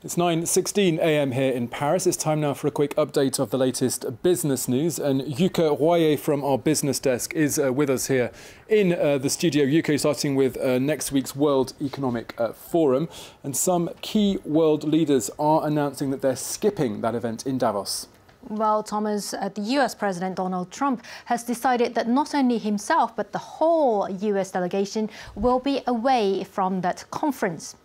It's 9:16 a.m. here in Paris. It's time now for a quick update of the latest business news. And Yuka Royer from our business desk is with us here in the studio. Yuka, starting with next week's World Economic Forum. And some key world leaders are announcing that they're skipping that event in Davos. Well, Thomas, the US President Donald Trump has decided that not only himself, but the whole US delegation will be away from that conference.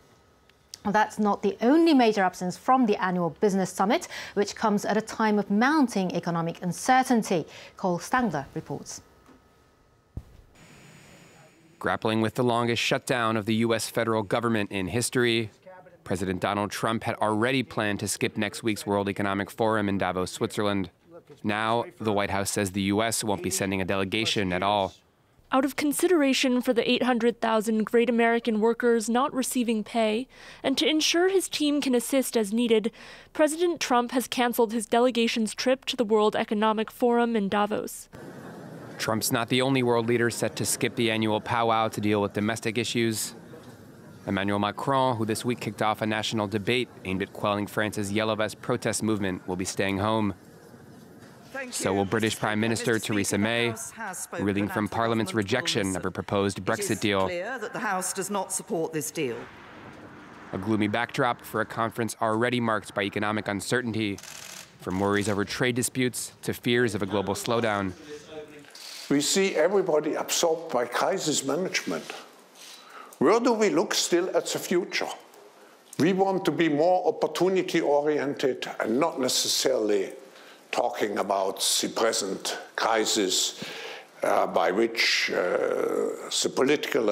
That's not the only major absence from the annual business summit, which comes at a time of mounting economic uncertainty. Cole Stangler reports. Grappling with the longest shutdown of the U.S. federal government in history, President Donald Trump had already planned to skip next week's World Economic Forum in Davos, Switzerland. Now, the White House says the U.S. won't be sending a delegation at all. Out of consideration for the 800,000 great American workers not receiving pay, and to ensure his team can assist as needed, President Trump has canceled his delegation's trip to the World Economic Forum in Davos. Trump's not the only world leader set to skip the annual powwow to deal with domestic issues. Emmanuel Macron, who this week kicked off a national debate aimed at quelling France's Yellow Vest protest movement, will be staying home. So will British Prime Minister Theresa May, reeling from Parliament's rejection of her proposed Brexit deal. It is clear that the House does not support this deal. A gloomy backdrop for a conference already marked by economic uncertainty, from worries over trade disputes to fears of a global slowdown. We see everybody absorbed by crisis management. Where do we look still at the future? We want to be more opportunity-oriented and not necessarily talking about the present crisis by which the political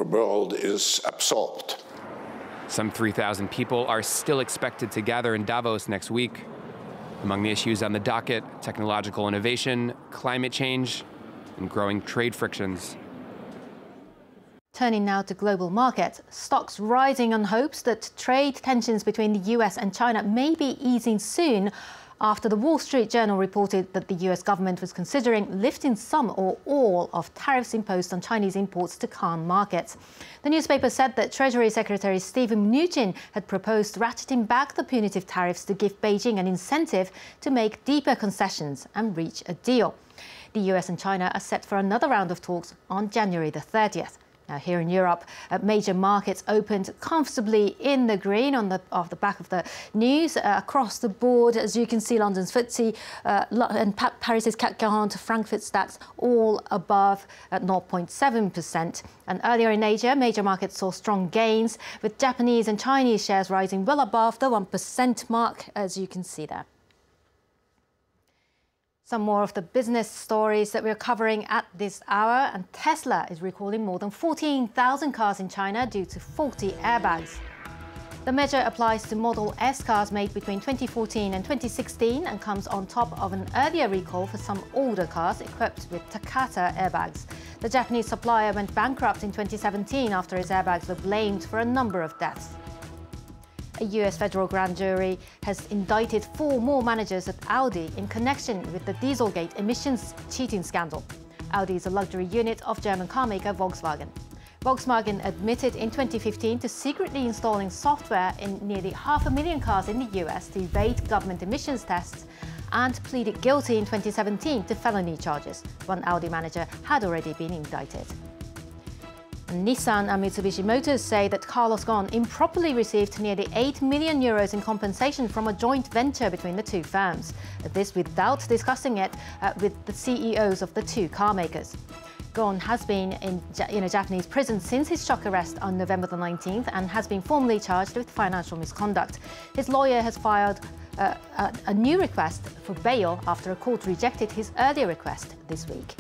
world is absorbed. Some 3,000 people are still expected to gather in Davos next week. Among the issues on the docket, technological innovation, climate change, and growing trade frictions. Turning now to global markets, stocks rising on hopes that trade tensions between the US and China may be easing soon, after the Wall Street Journal reported that the US government was considering lifting some or all of tariffs imposed on Chinese imports to calm markets. The newspaper said that Treasury Secretary Steven Mnuchin had proposed ratcheting back the punitive tariffs to give Beijing an incentive to make deeper concessions and reach a deal. The US and China are set for another round of talks on January the 30th. Now, here in Europe, major markets opened comfortably in the green off the back of the news across the board. As you can see, London's FTSE and Paris's CAC 40, Frankfurt's DAX all above at 0.7%. And earlier in Asia, major markets saw strong gains, with Japanese and Chinese shares rising well above the 1% mark, as you can see there. Some more of the business stories that we're covering at this hour. And Tesla is recalling more than 14,000 cars in China due to faulty airbags. The measure applies to Model S cars made between 2014 and 2016 and comes on top of an earlier recall for some older cars equipped with Takata airbags. The Japanese supplier went bankrupt in 2017 after its airbags were blamed for a number of deaths. A US federal grand jury has indicted 4 more managers at Audi in connection with the Dieselgate emissions cheating scandal. Audi is a luxury unit of German carmaker Volkswagen. Volkswagen admitted in 2015 to secretly installing software in nearly 500,000 cars in the US to evade government emissions tests, and pleaded guilty in 2017 to felony charges. One Audi manager had already been indicted. Nissan and Mitsubishi Motors say that Carlos Ghosn improperly received nearly €8 million in compensation from a joint venture between the two firms. This without discussing it with the CEOs of the two car makers. Ghosn has been in a Japanese prison since his shock arrest on November the 19th and has been formally charged with financial misconduct. His lawyer has filed a new request for bail after a court rejected his earlier request this week.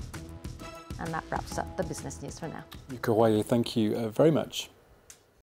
And that wraps up the business news for now. Yuka Royer, thank you very much.